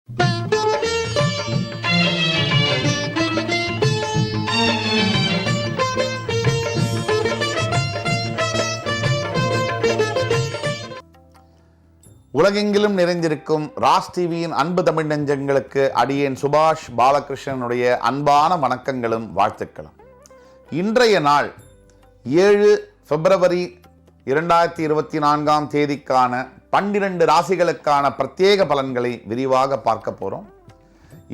உலகெங்கிலும் நிறைந்திருக்கும் ராஜ் டிவியின் அன்பு தமிழ் நெஞ்சங்களுக்கு அடியேன் சுபாஷ் பாலகிருஷ்ணனுடைய அன்பான வணக்கங்களும் வாழ்த்துக்களும். இன்றைய நாள் 7 பிப்ரவரி 2024 தேதிக்கான 12 ராசிகளுக்கான பிரத்யேக பலன்களை விரிவாக பார்க்க போகிறோம்.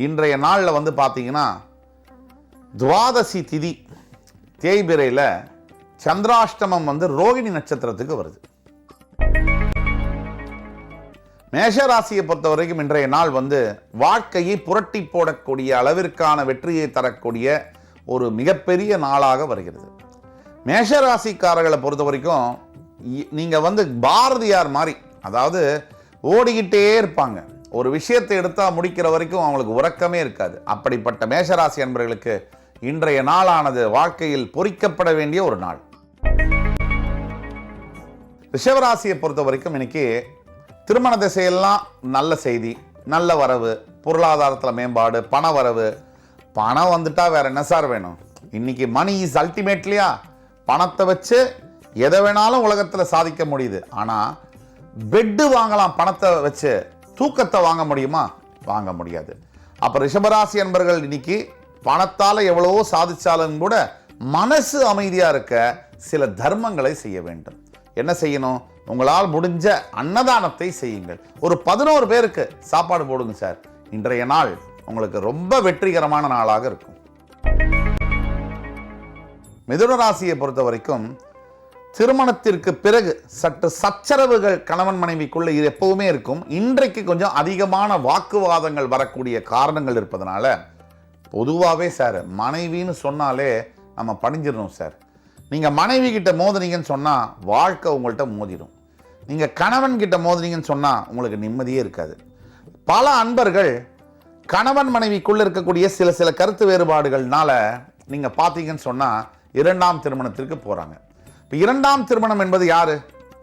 இன்றைய நாளில் பார்த்தீங்கன்னா துவாதசி திதி தேய்பிரையில் சந்திராஷ்டமம் ரோகிணி நட்சத்திரத்துக்கு வருது. மேஷராசியை பொறுத்த வரைக்கும் இன்றைய நாள் வாழ்க்கையை புரட்டி போடக்கூடிய அளவிற்கான வெற்றியை தரக்கூடிய ஒரு மிகப்பெரிய நாளாக வருகிறது. மேஷராசிக்காரர்களை பொறுத்த வரைக்கும் நீங்கள் பாரதியார் மாதிரி, அதாவது ஓடிக்கிட்டே இருப்பாங்க. ஒரு விஷயத்தை எடுத்தால் முடிக்கிற வரைக்கும் அவங்களுக்கு உறக்கமே இருக்காது. அப்படிப்பட்ட மேஷராசி அன்பர்களுக்கு இன்றைய நாளானது வாழ்க்கையில் பொறிக்கப்பட வேண்டிய ஒரு நாள். ரிஷபராசியை பொறுத்த வரைக்கும் இன்னைக்கு திருமண திசையெல்லாம் நல்ல செய்தி, நல்ல வரவு, பொருளாதாரத்தில் மேம்பாடு, பண வரவு. பணம் வந்துட்டா வேற என்ன சார் வேணும்? இன்னைக்கு மணி இஸ் அல்டிமேட்லியா. பணத்தை வச்சு எதை வேணாலும் உலகத்தில் சாதிக்க முடியுது. ஆனால் பெட்டு வாங்கலாம் பணத்தை வச்சு, தூக்கத்தை வாங்க முடியுமா? வாங்க முடியாது. அப்போ ரிஷபராசி அன்பர்கள் இன்னைக்கு பணத்தால் எவ்வளவோ சாதிச்சாலும் கூட மனசு அமைதியாக இருக்க சில தர்மங்களை செய்ய வேண்டும். என்ன செய்யணும்? உங்களால் முடிஞ்ச அன்னதானத்தை செய்யுங்கள். ஒரு 11 பேருக்கு சாப்பாடு போடுங்க சார். இன்றைய நாள் உங்களுக்கு ரொம்ப வெற்றிகரமான நாளாக இருக்கும். மிதுன ராசியை பொறுத்த வரைக்கும் திருமணத்திற்கு பிறகு சற்று சச்சரவுகள் கணவன் மனைவிக்குள்ள எப்பவுமே இருக்கும். இன்றைக்கு கொஞ்சம் அதிகமான வாக்குவாதங்கள் வரக்கூடிய காரணங்கள் இருப்பதனால பொதுவாகவே சார் மனைவின்னு சொன்னாலே நம்ம பணிஞ்சிடணும் சார். நீங்கள் மனைவி கிட்ட மோதினீங்கன்னு சொன்னால் வாழ்க்கை உங்கள்கிட்ட மோதிடும். நீங்கள் கணவன் கிட்ட மோதினீங்கன்னு சொன்னால் உங்களுக்கு நிம்மதியே இருக்காது. பல அன்பர்கள் கணவன் மனைவிக்குள்ளே இருக்கக்கூடிய சில கருத்து வேறுபாடுகள்னால நீங்கள் பார்த்தீங்கன்னு சொன்னால் 2ஆம் திருமணத்திற்கு போகிறாங்க. இப்போ 2ஆம் திருமணம் என்பது யார்?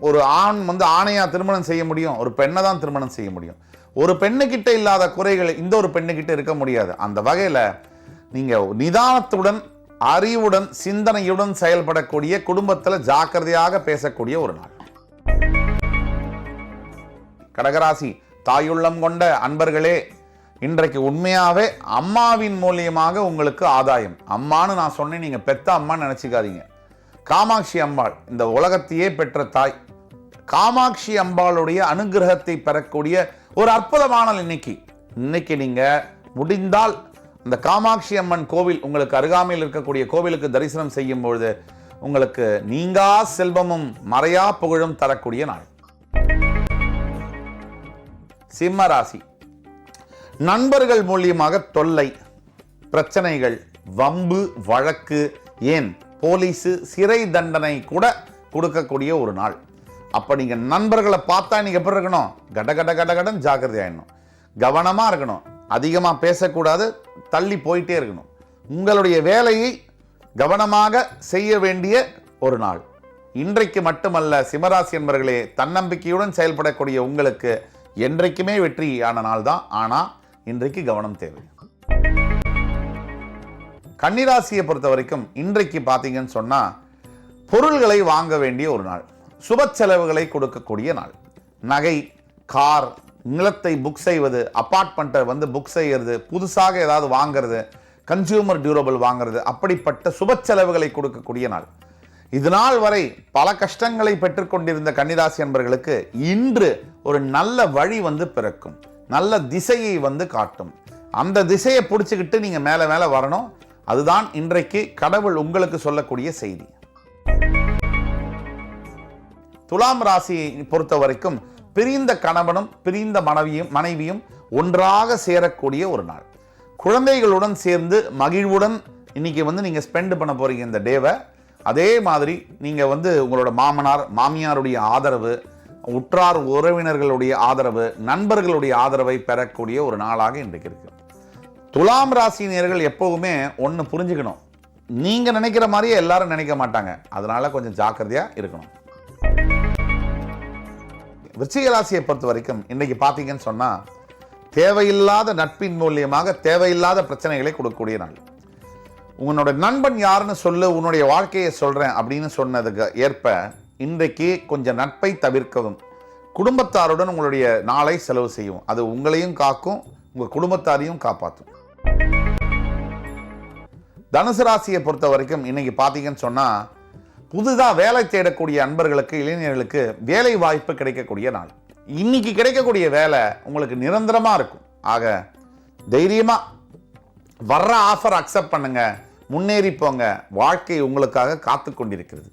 ஒரு ஆண் ஆணையா திருமணம் செய்ய முடியும், ஒரு பெண்ணை தான் திருமணம் செய்ய முடியும். ஒரு பெண்ணுக்கிட்ட இல்லாத குறைகள் இந்த ஒரு பெண்ணுக்கிட்ட இருக்க முடியாது. அந்த வகையில் நீங்கள் நிதானத்துடன், அறிவுடன், சிந்தனையுடன் செயல்படக்கூடிய, குடும்பத்தில் ஜாக்கிரதையாக பேசக்கூடிய ஒரு நாள். கடகராசி தாயுள்ளம் கொண்ட அன்பர்களே, இன்றைக்கு உண்மையாவே அம்மாவின் மூலியமாக உங்களுக்கு ஆதாயம். அம்மானு நான் சொன்னேன், நீங்க பெத்த அம்மான்னு நினைச்சுக்காதீங்க. காமாட்சி அம்பாள் இந்த உலகத்தையே பெற்ற தாய். காமாட்சி அம்பாளுடைய அனுகிரகத்தை பெறக்கூடிய ஒரு அற்புதமான இன்னைக்கு நீங்க முடிந்தால் இந்த காமாட்சி அம்மன் கோவில் உங்களுக்கு அருகாமையில் இருக்கக்கூடிய கோவிலுக்கு தரிசனம் செய்யும் பொழுது உங்களுக்கு நீங்கா செல்வமும் மறையா புகழும் தரக்கூடிய நாள். சிம்ம ராசி நண்பர்கள் மூலியமாக தொல்லை, பிரச்சனைகள், வம்பு, வழக்கு, ஏன் போலீஸ் சிறை தண்டனை கூட கொடுக்கக்கூடிய ஒரு நாள். அப்ப நீங்க நண்பர்களை பார்த்தா நீங்க எப்படி இருக்கணும்? கட கட கட கடன் ஜாக்கிரதையாயிடணும், கவனமா இருக்கணும், அதிகமா பேசக்கூடாது, தள்ளி போயிட்டே இருக்கணும். உங்களுடைய வேலையை கவனமாக செய்ய வேண்டிய ஒரு நாள். இன்றைக்கு மட்டுமல்ல சிம்மராசி என்பவர்களே, தன்னம்பிக்கையுடன் செயல்படக்கூடிய உங்களுக்கு என்றைக்குமே வெற்றியான நாள் தான். ஆனா இன்றைக்கு கவனம் தேவை. கன்னிராசியை பொறுத்த வரைக்கும் இன்றைக்கு பார்த்தீங்கன்னு சொன்னா பொருள்களை வாங்க வேண்டிய ஒரு நாள், சுப செலவுகளை கொடுக்கக்கூடிய நாள். நகை, கார், நிலத்தை புக் செய்வது, அப்பார்ட்மெண்ட்டை புக் செய்யறது, புதுசாக ஏதாவது வாங்கிறது, கன்சியூமர் டியூரபிள் வாங்கிறது, அப்படிப்பட்ட சுப செலவுகளை கொடுக்கக்கூடிய நாள். இது நாள் வரை பல கஷ்டங்களை பெற்றுக்கொண்டிருந்த கன்னிராசி என்பவர்களுக்கு இன்று ஒரு நல்ல வழி பிறக்கும், நல்ல திசையை காட்டும். அந்த திசையை பிடிச்சுக்கிட்டு நீங்க மேல மேல வரணும். அதுதான் இன்றைக்கு கடவுள் உங்களுக்கு சொல்லக்கூடிய செய்தி. துலாம் ராசியை பொறுத்த வரைக்கும் பிரிந்த கணவனும் பிரிந்த மனைவியும் ஒன்றாக சேரக்கூடிய ஒரு நாள். குழந்தைகளுடன் சேர்ந்து மகிழ்வுடன் இன்னைக்கு நீங்க ஸ்பெண்ட் பண்ண போறீங்க இந்த டேவை. அதே மாதிரி நீங்க உங்களோட மாமனார் மாமியாருடைய ஆதரவு, உற்றார் உறவினர்களுடைய ஆதரவு, நண்பர்களுடைய ஆதரவை பெறக்கூடிய ஒரு நாளாக இன்றைக்கு இருக்கு. துலாம் ராசினியர்கள் எப்பவுமே ஒன்று புரிஞ்சுக்கணும், நீங்க நினைக்கிற மாதிரியே எல்லாரும் நினைக்க மாட்டாங்க. அதனால கொஞ்சம் ஜாக்கிரதையா இருக்கணும். விருச்சிக ராசியை பொறுத்த வரைக்கும் இன்னைக்கு பார்த்தீங்கன்னு சொன்னா தேவையில்லாத நட்பின் மூலியமாக தேவையில்லாத பிரச்சனைகளை கொடுக்கக்கூடிய நாள். உன்னோட நண்பன் யாருன்னு சொல்லு, உன்னுடைய வாழ்க்கையை சொல்றேன் அப்படின்னு சொன்னதுக்கு ஏற்ப இன்றைக்கு கொஞ்சம் நட்பை தவிர்க்கவும், குடும்பத்தாருடன் உங்களுடைய நாளை செலவு செய்யும். அது உங்களையும் காக்கும், உங்க குடும்பத்தாரையும் காப்பாற்றும். தனுசு ராசியை பொறுத்த வரைக்கும் இன்னைக்கு பார்த்தீங்கன்னு சொன்னா, புதுதாக வேலை தேடக்கூடிய அன்பர்களுக்கு, இளைஞர்களுக்கு வேலை வாய்ப்பு கிடைக்கக்கூடிய நாள். இன்னைக்கு கிடைக்கக்கூடிய வேலை உங்களுக்கு நிரந்தரமா இருக்கும். ஆக தைரியமா வர்ற ஆஃபர் அக்செப்ட் பண்ணுங்க, முன்னேறி போங்க. வாழ்க்கை உங்களுக்காக காத்து கொண்டிருக்கிறது.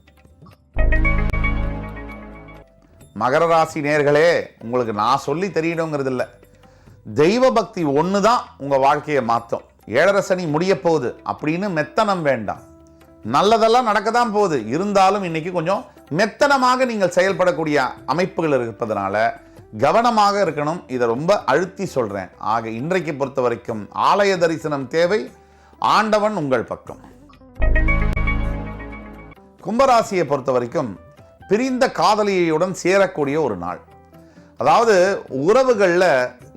மகர ராசி நேயர்களே, உங்களுக்கு நான் சொல்லி தெரியணுங்கிறது இல்லை, தெய்வ பக்தி ஒன்று தான் உங்க வாழ்க்கையை மாற்றும். 7.5 சனி முடிய போகுது அப்படின்னு மெத்தனம் வேண்டாம். நல்லதெல்லாம் நடக்க தான் போகுது, இருந்தாலும் இன்னைக்கு கொஞ்சம் மெத்தனமாக நீங்கள் செயல்படக்கூடிய அமைப்புகள் இருப்பதனால கவனமாக இருக்கணும். இதை ரொம்ப அழுத்தி சொல்றேன். ஆக இன்றைக்கு பொறுத்த வரைக்கும் ஆலய தரிசனம் தேவை, ஆண்டவன் உங்கள் பக்கம். கும்பராசியை பொறுத்த வரைக்கும் பிரிந்த காதலியுடன் சேரக்கூடிய ஒரு நாள். அதாவது உறவுகளில்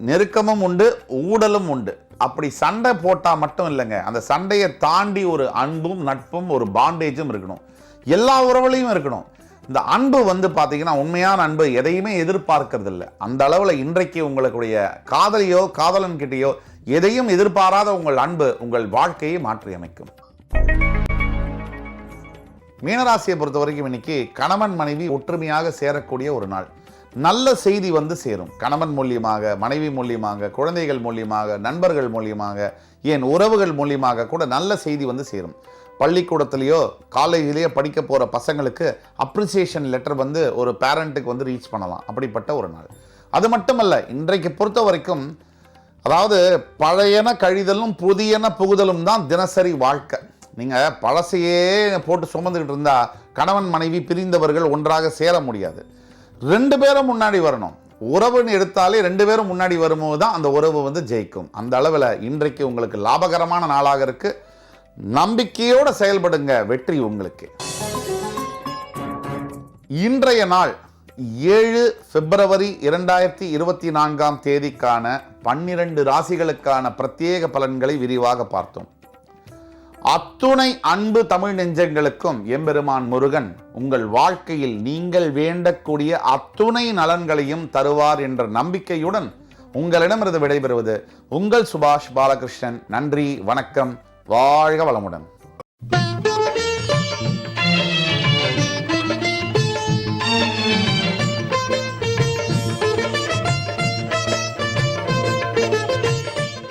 நெருக்கமும் உண்டு, ஊடலும் உண்டு. அப்படி சண்டை போட்டால் மட்டும் இல்லைங்க, அந்த சண்டையை தாண்டி ஒரு அன்பும் நட்பும் ஒரு பாண்டேஜும் இருக்கணும். எல்லா உறவுலையும் இருக்கணும். இந்த அன்பு பார்த்தீங்கன்னா, உண்மையான அன்பு எதையுமே எதிர்பார்க்கறது இல்லை. அந்த அளவில் இன்றைக்கு உங்களுடைய காதலியோ காதலன் கிட்டேயோ எதையும் எதிர்பாராத உங்கள் அன்பு உங்கள் வாழ்க்கையை மாற்றி அமைக்கும். மீனராசியை பொறுத்த வரைக்கும் இன்னைக்கு கணவன் மனைவி ஒற்றுமையாக சேரக்கூடிய ஒரு நாள். நல்ல செய்தி சேரும். கணவன் மூலியமாக, மனைவி மூலியமாக, குழந்தைகள் மூலியமாக, நண்பர்கள் மூலியமாக, ஏன் உறவுகள் மூலியமாக கூட நல்ல செய்தி சேரும். பள்ளிக்கூடத்திலேயோ காலேஜிலேயோ படிக்க போகிற பசங்களுக்கு அப்ரிசியேஷன் லெட்டர் ஒரு பேரண்ட்டுக்கு ரீச் பண்ணலாம். அப்படிப்பட்ட ஒரு நாள். அது மட்டுமல்ல, இன்றைக்கு பொறுத்த வரைக்கும் அதாவது பழையன கழிதலும் புதியன புகுதலும் தான் தினசரி வாழ்க்கை. நீங்கள் பழசையே போட்டு சுமந்துக்கிட்டு இருந்தால் கணவன் மனைவி பிரிந்தவர்கள் ஒன்றாக சேர முடியாது. 2 பேரும் முன்னாடி வரணும். உறவுன்னு எடுத்தாலே 2 பேரும் முன்னாடி வரும்போது தான் அந்த உறவு ஜெயிக்கும். அந்த அளவில் இன்றைக்கு உங்களுக்கு லாபகரமான நாளாக இருக்கு. நம்பிக்கையோடு செயல்படுங்க, வெற்றி உங்களுக்கு. இன்றைய நாள் 7 பிப்ரவரி 2024 தேதிக்கான 12 ராசிகளுக்கான பிரத்யேக பலன்களை விரிவாக பார்த்தோம். அத்துணை அன்பு தமிழ் நெஞ்சங்களுக்கும் எம்பெருமான் முருகன் உங்கள் வாழ்க்கையில் நீங்கள் வேண்டக்கூடிய அத்துணை நலன்களையும் தருவார் என்ற நம்பிக்கையுடன் உங்களிடமிருந்து விடைபெறுவது உங்கள் சுபாஷ் பாலகிருஷ்ணன். நன்றி, வணக்கம், வாழ்க வளமுடன்.